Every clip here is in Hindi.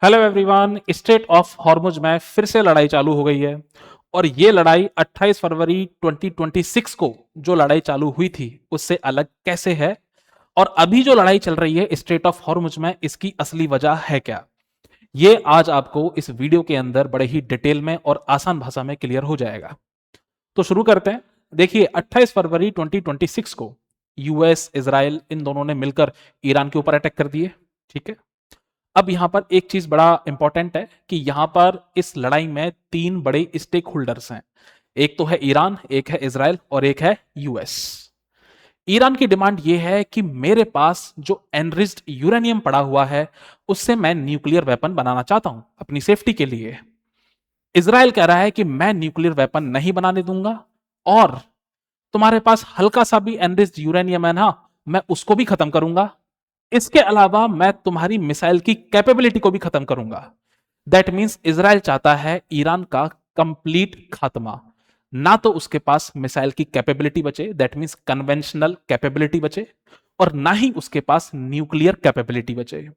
Hello everyone. Straight of Hormuz में फिर से लड़ाई चालू हो गई है और ये लड़ाई 28 फरवरी 2026 को जो लड़ाई चालू हुई थी उससे अलग कैसे है और अभी जो लड़ाई चल रही है स्ट्रेट ऑफ हॉर्मुज में इसकी असली वजह है क्या, ये आज आपको इस वीडियो के अंदर बड़े ही डिटेल में और आसान भाषा में क्लियर हो जाएगा। तो शुरू करते हैं। देखिए 28 फरवरी 2026 को यूएस इजराइल इन दोनों ने मिलकर ईरान के ऊपर अटैक कर दिए। ठीक है। अब यहां पर एक चीज बड़ा इंपॉर्टेंट है कि यहां पर इस लड़ाई में तीन बड़े स्टेक होल्डर्स हैं। एक तो है ईरान, एक है इजराइल और एक है यूएस। ईरान की डिमांड यह है कि मेरे पास जो एनरिच्ड यूरेनियम पड़ा हुआ है उससे मैं न्यूक्लियर वेपन बनाना चाहता हूं अपनी सेफ्टी के लिए। इजराइल कह रहा है कि मैं न्यूक्लियर वेपन नहीं बनाने दूंगा और तुम्हारे पास हल्का सा भी एनरिच्ड यूरेनियम है ना, मैं उसको भी खत्म करूंगा। इसके अलावा मैं तुम्हारी मिसाइल की कैपेबिलिटी को भी खत्म करूंगा। दैट मींस इजराइल चाहता है ईरान का कंप्लीट खात्मा। ना तो उसके पास मिसाइल की कैपेबिलिटी बचे, दैट मींस कन्वेंशनल कैपेबिलिटी बचे, और ना ही उसके पास न्यूक्लियर कैपेबिलिटी बचे।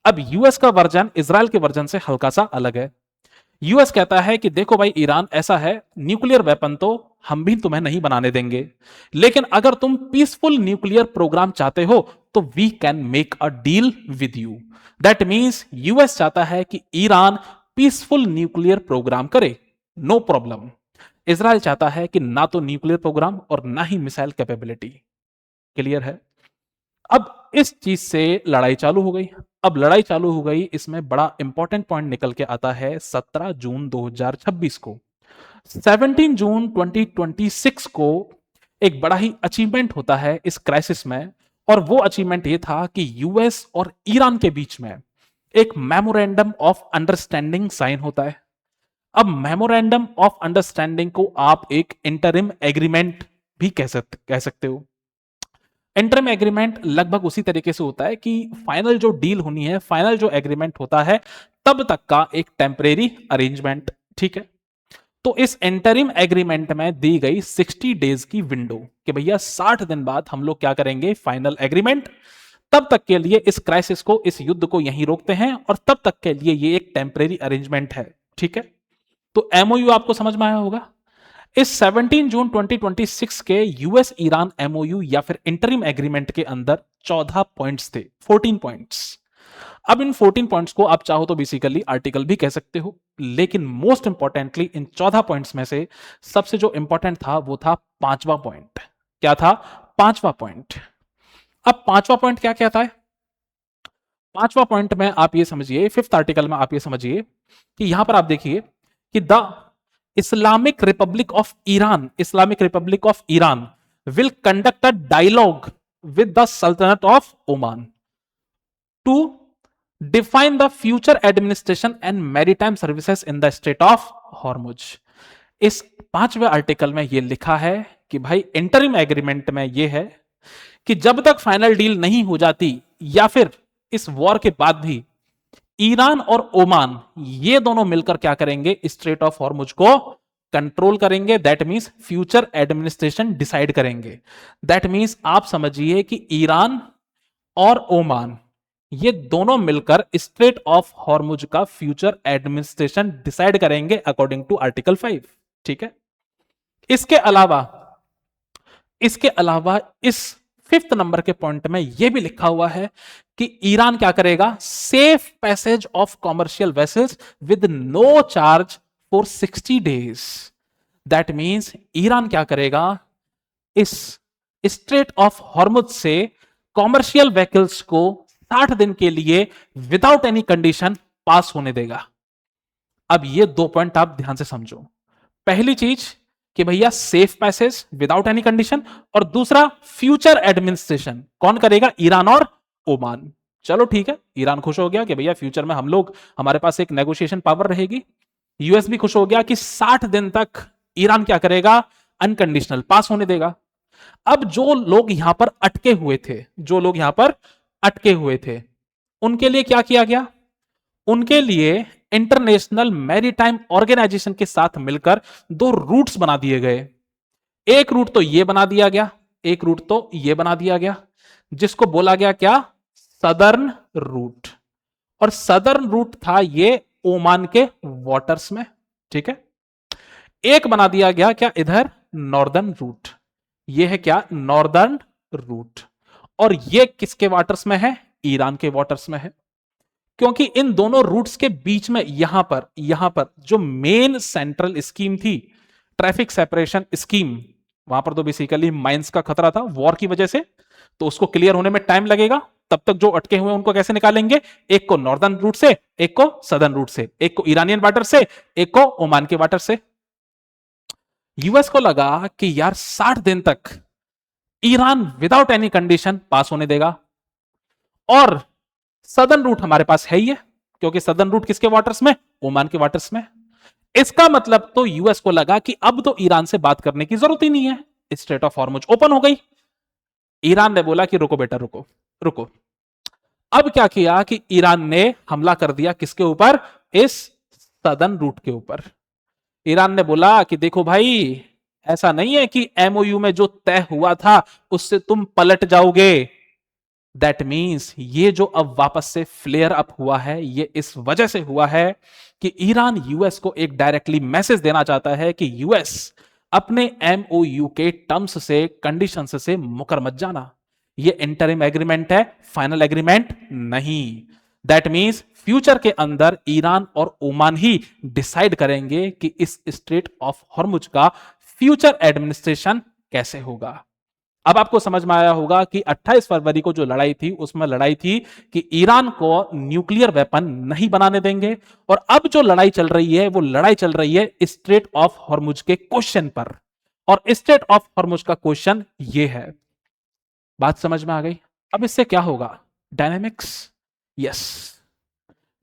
अब यूएस का वर्जन इजराइल के वर्जन से हल्का सा अलग है। यूएस कहता है कि देखो भाई ईरान, ऐसा है न्यूक्लियर वेपन तो हम भी तुम्हें नहीं बनाने देंगे, लेकिन अगर तुम पीसफुल न्यूक्लियर प्रोग्राम चाहते हो तो we can make a deal with you. That means US चाहता है कि ईरान पीसफुल न्यूक्लियर प्रोग्राम करे, नो प्रॉब्लम। इजराइल चाहता है कि ना तो न्यूक्लियर प्रोग्राम और ना ही मिसाइल कैपेबिलिटी। क्लियर है। अब इस चीज से लड़ाई चालू हो गई। अब लड़ाई चालू हो गई, इसमें बड़ा इंपॉर्टेंट पॉइंट निकल के आता है 17 जून 2026 को। 17 जून 2026 को एक बड़ा ही अचीवमेंट होता है इस क्राइसिस में, और वो अचीवमेंट ये था कि यूएस और ईरान के बीच में एक मेमोरेंडम ऑफ अंडरस्टैंडिंग साइन होता है। अब मेमोरेंडम ऑफ अंडरस्टैंडिंग को आप एक इंटरिम एग्रीमेंट भी कह सकते हो। इंटरम एग्रीमेंट लगभग उसी तरीके से होता है कि फाइनल जो डील होनी है, फाइनल जो एग्रीमेंट होता है, तब तक का एक टेम्परेरी अरेंजमेंट। ठीक है। तो इस इंटरिम एग्रीमेंट में दी गई 60 डेज की विंडो कि भैया 60 दिन बाद हम लोग क्या करेंगे, फाइनल एग्रीमेंट। तब तक के लिए इस क्राइसिस को, इस युद्ध को यहीं रोकते हैं और तब तक के लिए ये एक टेम्परेरी अरेंजमेंट है। ठीक है। तो एमओयू आपको समझ में आया होगा। इस 17 जून 2026 के यूएस ईरान एमओयू या फिर इंटरिम एग्रीमेंट के अंदर 14 पॉइंट्स थे, 14 पॉइंट्स। अब इन 14 पॉइंट्स को आप चाहो तो बेसिकली आर्टिकल भी कह सकते हो, लेकिन मोस्ट इंपॉर्टेंटली इन 14 पॉइंट्स में से सबसे जो इंपॉर्टेंट था वो था पांचवा पॉइंट। क्या था? पांचवा पॉइंट। अब पांचवा पॉइंट क्या कहता है? पांचवा पॉइंट में आप ये समझिए, फिफ्थ आर्टिकल में आप ये समझिए कि यहां पर आप देखिए कि the Islamic Republic of Iran, Islamic Republic of Iran will conduct a dialogue with the Sultanate of Oman to define the future administration and maritime services in the state of Hormuz. इस पांचवें आर्टिकल में यह लिखा है कि भाई इंटरिम एग्रीमेंट में यह है कि जब तक फाइनल डील नहीं हो जाती या फिर इस वॉर के बाद भी ईरान और ओमान ये दोनों मिलकर क्या करेंगे, स्ट्रेट ऑफ हॉर्मुज को कंट्रोल करेंगे। That means future administration decide करेंगे। दैट मींस आप समझिए कि ईरान और ओमान ये दोनों मिलकर स्ट्रेट ऑफ हॉर्मुज का फ्यूचर एडमिनिस्ट्रेशन डिसाइड करेंगे अकॉर्डिंग टू आर्टिकल 5। ठीक है। इसके अलावा इस फिफ्थ नंबर के पॉइंट में यह भी लिखा हुआ है कि ईरान क्या करेगा, safe passage of commercial vessels with no charge for 60 days. That means Iran क्या करेगा, इस स्ट्रेट ऑफ हॉर्मुज से कॉमर्शियल व्हीकल्स को 60 दिन के लिए विदाउट एनी कंडीशन पास होने देगा। अब ये दो पॉइंट आप ध्यान से समझो। पहली चीज कि भैया safe passage without any condition, और दूसरा फ्यूचर एडमिनिस्ट्रेशन कौन करेगा, ईरान और ओमान। चलो ठीक है, ईरान खुश हो गया कि भैया फ्यूचर में हम लोग, हमारे पास एक नेगोशिएशन पावर रहेगी। यूएस भी खुश हो गया कि 60 दिन तक ईरान क्या करेगा, अनकंडीशनल पास होने देगा। अब जो लोग यहां पर अटके हुए थे, जो लोग यहां पर अटके हुए थे, उनके लिए क्या किया गया, उनके लिए इंटरनेशनल मैरीटाइम ऑर्गेनाइजेशन के साथ मिलकर दो रूट्स बना दिए गए। एक रूट तो यह बना दिया गया, एक रूट तो यह बना दिया गया, जिसको बोला गया क्या, सदर्न रूट। और सदर्न रूट था ये ओमान के वाटर्स में, ठीक है। एक बना दिया गया क्या इधर, नॉर्दर्न रूट, ये है क्या नॉर्दर्न रूट, और ये किसके वाटर्स में है, ईरान के वाटर्स में है। क्योंकि इन दोनों रूट्स के बीच में यहां पर जो मेन सेंट्रल स्कीम थी, ट्रैफिक सेपरेशन स्कीम, वहां पर तो बेसिकली माइंस का खतरा था वॉर की वजह से, तो उसको क्लियर होने में टाइम लगेगा। तब तक जो अटके हुए उनको कैसे निकालेंगे, एक को नॉर्दर्न रूट से, एक को सदर्न रूट से, एक को ईरानियन वाटर से, एक को ओमान के वाटर से। यूएस को लगा कि यार 60 दिन तक ईरान विदाउट एनी कंडीशन पास होने देगा, और सदर्न रूट हमारे पास है ही है, क्योंकि सदर्न रूट किसके वाटर्स में, ओमान के वाटर्स में। इसका मतलब तो यूएस को लगा कि अब तो ईरान से बात करने की जरूरत ही नहीं है, स्ट्रेट ऑफ हॉर्मुज ओपन हो गई। ईरान ने बोला कि रुको बेटा रुको रुको। अब क्या किया कि ईरान ने हमला कर दिया किसके ऊपर, इस सदर्न रूट के ऊपर। ईरान ने बोला कि देखो भाई, ऐसा नहीं है कि एमओयू में जो तय हुआ था उससे तुम पलट जाओगे। दैट मीन्स ये जो अब वापस से फ्लेयर अप हुआ है, ये इस वजह से हुआ है कि ईरान यूएस को एक डायरेक्टली मैसेज देना चाहता है कि यूएस अपने एमओयू के टर्म्स से, कंडीशंस से मुकर मत जाना। ये इंटरिम एग्रीमेंट है, फाइनल एग्रीमेंट नहीं। दैट मीन्स फ्यूचर के अंदर ईरान और ओमान ही डिसाइड करेंगे कि इस स्ट्रेट ऑफ हॉर्मुज का फ्यूचर एडमिनिस्ट्रेशन कैसे होगा। अब आपको समझ में आया होगा कि 28 फरवरी को जो लड़ाई थी उसमें लड़ाई थी कि ईरान को न्यूक्लियर वेपन नहीं बनाने देंगे, और अब जो लड़ाई चल रही है वो लड़ाई चल रही है स्ट्रेट ऑफ हॉर्मुज के क्वेश्चन पर, और स्ट्रेट ऑफ हॉर्मुज का क्वेश्चन ये है। बात समझ में आ गई। अब इससे क्या होगा, डायनेमिक्स, यस,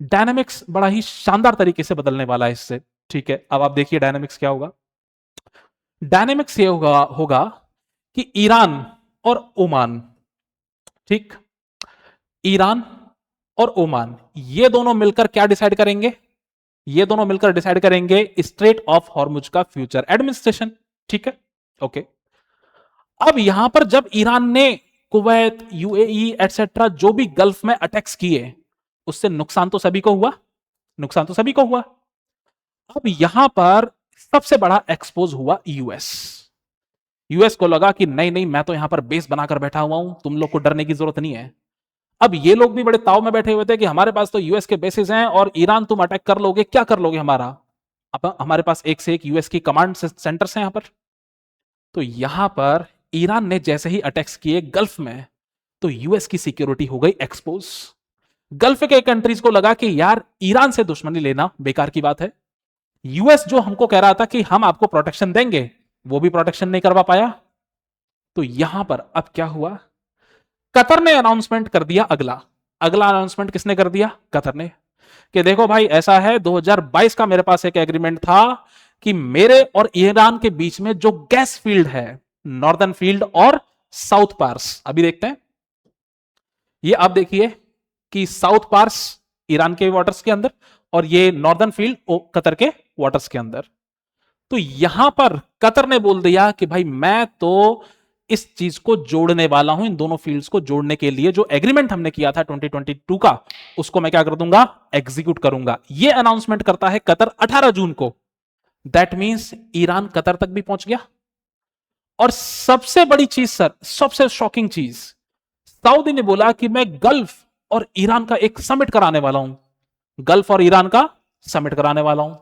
डायनेमिक्स बड़ा ही शानदार तरीके से बदलने वाला है इससे, ठीक है। अब आप देखिए डायनेमिक्स क्या होगा। डायनेमिक्स ये होगा कि ईरान और ओमान, ठीक, ईरान और ओमान ये दोनों मिलकर क्या डिसाइड करेंगे, ये दोनों मिलकर डिसाइड करेंगे स्ट्रेट ऑफ हॉर्मुज का फ्यूचर एडमिनिस्ट्रेशन, ठीक है, ओके। अब यहां पर जब ईरान ने कुवैत, यूएई एटसेट्रा जो भी गल्फ में अटैक्स किए, उससे नुकसान तो सभी को हुआ, नुकसान तो सभी को हुआ। अब यहां पर सबसे बड़ा एक्सपोज हुआ यूएस। यूएस को लगा कि नहीं नहीं, मैं तो यहां पर बेस बनाकर बैठा हुआ हूं, तुम लोग को डरने की जरूरत नहीं है। अब ये लोग भी बड़े ताव में बैठे हुए थे कि हमारे पास तो यूएस के बेसिस हैं, और ईरान तुम अटैक कर लोगे, क्या कर लोगे हमारा। अब हमारे पास एक से एक यूएस की कमांड सेंटर्स हैं यहां पर। तो यहां पर ईरान ने जैसे ही अटैक्स किए गल्फ में, तो यूएस की सिक्योरिटी हो गई एक्सपोज। गल्फ के कंट्रीज को लगा कि यार ईरान से दुश्मनी लेना बेकार की बात है। यूएस जो हमको कह रहा था कि हम आपको प्रोटेक्शन देंगे, वो भी प्रोटेक्शन नहीं करवा पाया। तो यहां पर अब क्या हुआ, कतर ने अनाउंसमेंट कर दिया। अगला अगला अनाउंसमेंट किसने कर दिया, कतर ने, कि देखो भाई ऐसा है, 2022 का मेरे पास एक एग्रीमेंट था कि मेरे और ईरान के बीच में जो गैस फील्ड है, नॉर्दर्न फील्ड और साउथ पार्स, अभी देखते हैं। ये आप देखिए कि साउथ पार्स ईरान के वाटर्स के अंदर, और ये नॉर्दर्न फील्ड कतर के वाटर्स के अंदर। तो यहां पर कतर ने बोल दिया कि भाई मैं तो इस चीज को जोड़ने वाला हूं, इन दोनों फील्ड्स को जोड़ने के लिए जो एग्रीमेंट हमने किया था 2022 का, उसको मैं क्या कर दूंगा, एग्जीक्यूट करूंगा। ये अनाउंसमेंट करता है कतर 18 जून को। दैट मींस ईरान कतर तक भी पहुंच गया। और सबसे बड़ी चीज सर, सबसे शॉकिंग चीज, सऊदी ने बोला कि मैं गल्फ और ईरान का एक समिट कराने वाला हूं, गल्फ और ईरान का समिट कराने वाला हूं।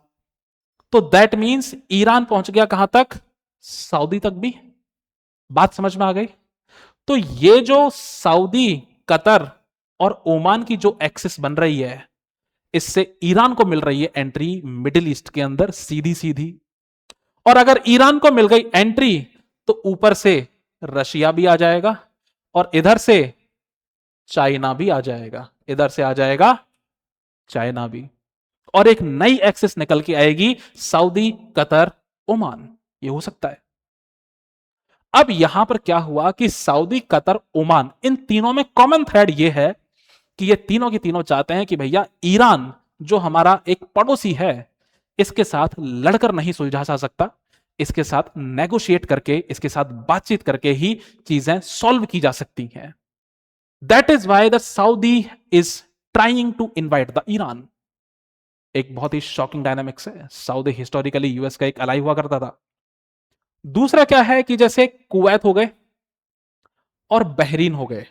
तो दैट मींस ईरान पहुंच गया कहां तक, सऊदी तक भी। बात समझ में आ गई। तो ये जो सऊदी, कतर और ओमान की जो एक्सेस बन रही है, इससे ईरान को मिल रही है एंट्री मिडिल ईस्ट के अंदर सीधी सीधी। और अगर ईरान को मिल गई एंट्री, तो ऊपर से रशिया भी आ जाएगा, और इधर से चाइना भी आ जाएगा, इधर से आ जाएगा चाइना भी, और एक नई एक्सेस निकल के आएगी, सऊदी, कतर, ओमान। ये हो सकता है। अब यहां पर क्या हुआ कि सऊदी, कतर, ओमान, इन तीनों में कॉमन थ्रेड ये है कि ये तीनों की तीनों चाहते हैं कि भैया ईरान जो हमारा एक पड़ोसी है, इसके साथ लड़कर नहीं सुलझा जा सकता, इसके साथ नेगोशिएट करके, इसके साथ बातचीत करके ही चीजें सॉल्व की जा सकती हैं। That is why the Saudi is trying to invite the Iran. एक बहुत ही शॉकिंग डायनामिक्स है। सऊदी हिस्टोरिकली यूएस का एक अलाई हुआ करता था। दूसरा क्या है कि जैसे कुवैत हो गए और बहरीन हो गए,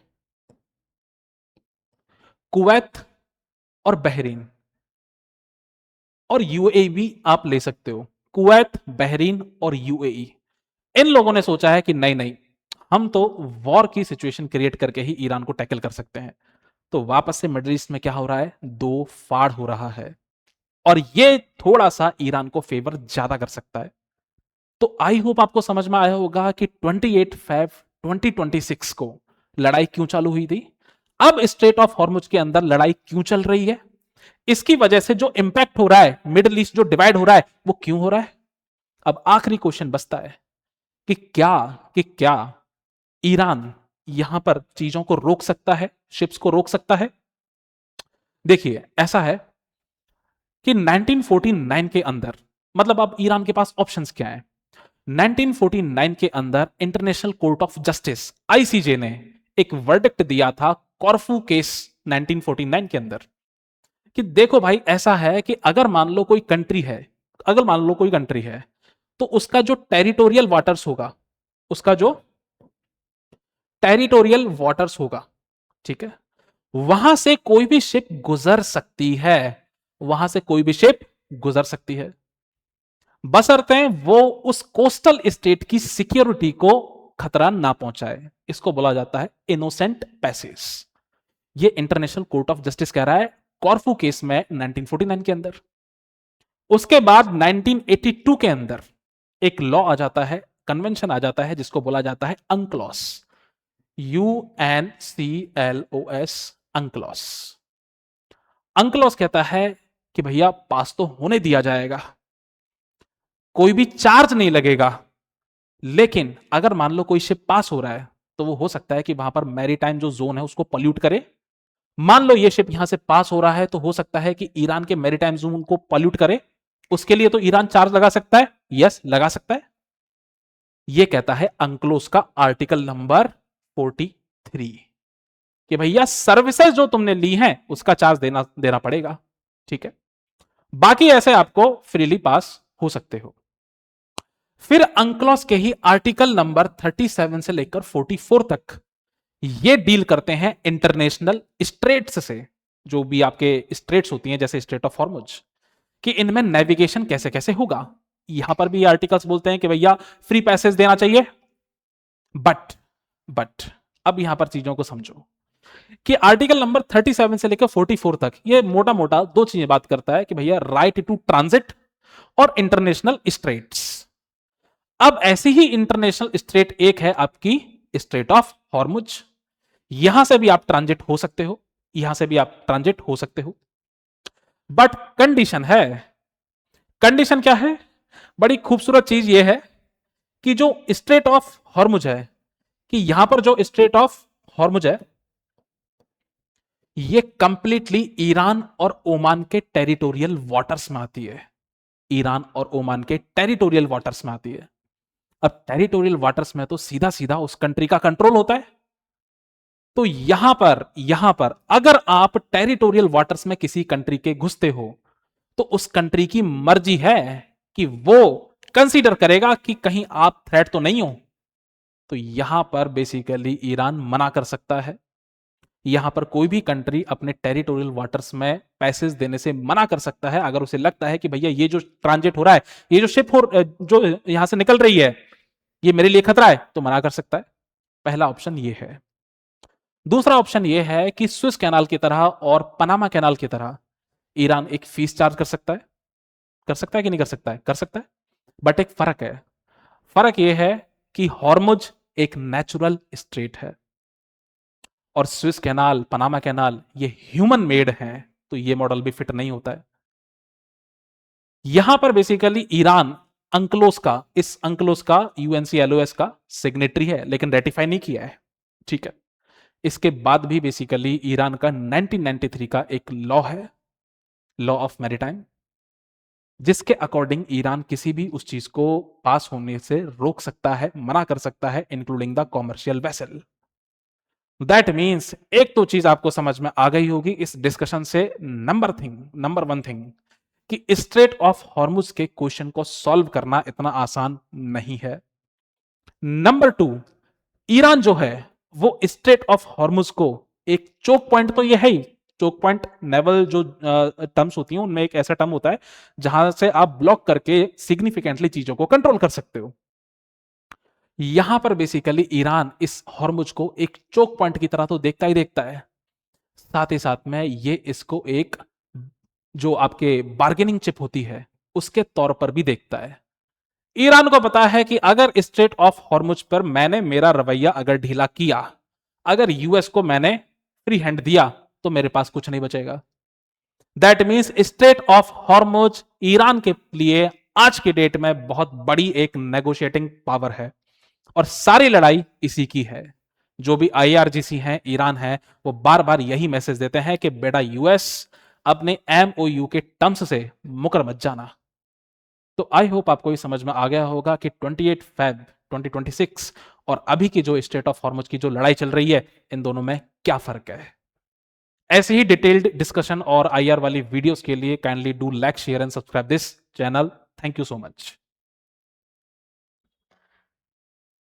कुवैत और बहरीन और यूएई भी आप ले सकते हो। कुवैत, बहरीन और यूएई, इन लोगों ने सोचा है कि नहीं नहीं, हम तो वॉर की सिचुएशन क्रिएट करके ही ईरान को टैकल कर सकते हैं। तो वापस से मिडिल ईस्ट में क्या हो रहा है, दो फाड़ हो रहा है और ये थोड़ा सा ईरान को फेवर ज्यादा कर सकता है। तो आई होप आपको समझ में आया होगा कि 28 फेब 2026 को लड़ाई क्यों चालू हुई थी, अब स्ट्रेट ऑफ हॉर्मुज के अंदर लड़ाई क्यों चल रही है, इसकी वजह से जो इंपैक्ट हो रहा है, मिडिल ईस्ट जो डिवाइड हो रहा है वो क्यों हो रहा है। अब आखिरी क्वेश्चन बचता है कि क्या ईरान यहां पर चीजों को रोक सकता है, शिप्स को रोक सकता है। देखिए ऐसा है कि 1949 के अंदर, मतलब अब ईरान के पास ऑप्शंस क्या है। 1949 के अंदर international court of justice ICJ ने एक वर्डिक्ट दिया था कॉर्फू केस 1949 के अंदर कि देखो भाई ऐसा है कि अगर मान लो कोई कंट्री है, अगर मान लो कोई कंट्री है तो उसका जो टेरिटोरियल वाटर्स होगा, उसका जो टेरिटोरियल वाटर्स होगा, ठीक है, वहां से कोई भी शिप गुजर सकती है, वहां से कोई भी शिप गुजर सकती है, बशर्ते वो उस कोस्टल स्टेट की सिक्योरिटी को खतरा ना पहुंचाए। इसको बोला जाता है इनोसेंट पैसेज। ये इंटरनेशनल कोर्ट ऑफ जस्टिस कह रहा है कॉर्फू केस में 1949 के अंदर। उसके बाद 1982 के अंदर एक लॉ आ जाता है, कन्वेंशन आ जाता है जिसको बोला जाता है अंक्लॉस, UNCLOS, अंक्लॉस। अंक्लॉस कहता है कि भैया पास तो होने दिया जाएगा, कोई भी चार्ज नहीं लगेगा, लेकिन अगर मान लो कोई शिप पास हो रहा है तो वो हो सकता है कि वहां पर मैरीटाइम जो जोन है उसको पॉल्यूट करे। मान लो ये शिप यहां से पास हो रहा है तो हो सकता है कि ईरान के मैरीटाइम जोन को पॉल्यूट करे, उसके लिए तो ईरान चार्ज लगा सकता है, यस लगा सकता है। ये कहता है अंक्लोज का आर्टिकल नंबर 43 कि भैया सर्विसेज जो तुमने ली हैं उसका चार्ज देना देना पड़ेगा, ठीक है, बाकी ऐसे आपको फ्रीली पास हो सकते हो। फिर अंक्लॉस के ही आर्टिकल नंबर 37 से लेकर 44 तक ये डील करते हैं इंटरनेशनल स्ट्रेट्स से, जो भी आपके स्ट्रेट्स होती हैं जैसे स्ट्रेट ऑफ हॉर्मुज, कि इनमें नेविगेशन कैसे कैसे होगा। यहां पर भी आर्टिकल्स बोलते हैं कि भैया फ्री पैसेज देना चाहिए, बट बट अब यहां पर चीजों को समझो कि आर्टिकल नंबर 37 से लेकर 44 तक ये मोटा मोटा दो चीजें बात करता है कि भैया राइट टू ट्रांजिट और इंटरनेशनल स्ट्रेट्स। अब ऐसी ही इंटरनेशनल स्ट्रेट एक है आपकी स्ट्रेट ऑफ हॉर्मुज, यहां से भी आप ट्रांजिट हो सकते हो, यहां से भी आप ट्रांजिट हो सकते हो, बट कंडीशन है। कंडीशन क्या है, बड़ी खूबसूरत चीज यह है कि जो स्ट्रेट ऑफ हॉर्मुज है, कि यहां पर जो स्ट्रेट ऑफ हॉर्मुज है ये कंप्लीटली ईरान और ओमान के टेरिटोरियल वाटर्स में आती है, ईरान और ओमान के टेरिटोरियल वाटर्स में आती है। अब टेरिटोरियल वाटर्स में तो सीधा सीधा उस कंट्री का कंट्रोल होता है। तो यहां पर अगर आप टेरिटोरियल वाटर्स में किसी कंट्री के घुसते हो तो उस कंट्री की मर्जी है कि वो कंसीडर करेगा कि कहीं आप थ्रेट तो नहीं हो। तो यहां पर बेसिकली ईरान मना कर सकता है, यहां पर कोई भी कंट्री अपने टेरिटोरियल वाटर्स में पैसेज देने से मना कर सकता है अगर उसे लगता है कि भैया ये जो ट्रांजिट हो रहा है, ये जो शिप जो यहां से निकल रही है ये मेरे लिए खतरा है, तो मना कर सकता है। पहला ऑप्शन ये है। दूसरा ऑप्शन ये है कि स्विस कैनाल की तरह और पनामा कैनाल की तरह ईरान एक फीस चार्ज कर सकता है। कर सकता है कि नहीं कर सकता है, कर सकता है, बट एक फर्क है। फर्क यह है कि हॉर्मुज एक नेचुरल स्ट्रेट है और स्विस कैनाल, पनामा कैनाल ये ह्यूमन मेड है, तो ये मॉडल भी फिट नहीं होता है। यहां पर बेसिकली ईरान अंक्लोस का, इस अंक्लोस का UNCLOS का सिग्नेटरी है लेकिन रेटिफाई नहीं किया है, ठीक है। इसके बाद भी बेसिकली ईरान का 1993 का एक लॉ है, लॉ ऑफ मैरीटाइम, जिसके अकॉर्डिंग ईरान किसी भी उस चीज को पास होने से रोक सकता है, मना कर सकता है, including the commercial vessel. That means एक तो चीज आपको समझ में आ गई होगी इस डिस्कशन से, नंबर वन थिंग, कि स्ट्रेट ऑफ हॉर्मुज के क्वेश्चन को सॉल्व करना इतना आसान नहीं है। नंबर टू, ईरान जो है वो स्ट्रेट ऑफ हॉर्मुज को एक चोक पॉइंट, तो ये है ही चोक पॉइंट, नेवल जो टर्म्स होती हैं उनमें एक ऐसा टर्म होता है जहां से आप ब्लॉक करके सिग्निफिकेंटली चीजों को कंट्रोल कर सकते हो। यहां पर बेसिकली ईरान इस हॉर्मुज को एक चोक पॉइंट की तरह तो देखता ही देखता है, साथ ही साथ में ये इसको एक जो आपके बार्गेनिंग चिप होती है उसके तौर पर भी देखता है। ईरान को पता है कि अगर स्ट्रेट ऑफ हॉर्मुज पर मैंने मेरा रवैया अगर ढीला किया, अगर यूएस को मैंने फ्री हैंड दिया, तो मेरे पास कुछ नहीं बचेगा। That means straight of Hormuz Iran के लिए आज की डेट में बहुत बड़ी एक नेगोशिएटिंग पावर है, और सारी लड़ाई इसी की है। जो भी आईआरजीसी है, ईरान है, वो बार बार यही मैसेज देते हैं कि बेटा यूएस अपने एमओयू के टर्म्स से मुकर मत जाना। तो आई होप आपको ये समझ में आ गया होगा कि 28 फैब 2026 और अभी की जो स्टेट ऑफ हॉर्मुज की जो लड़ाई चल रही है, इन दोनों में क्या फर्क है। ऐसे ही डिटेल्ड डिस्कशन और आईआर वाली वीडियोस के लिए kindly do like share and subscribe this channel. Thank you so much.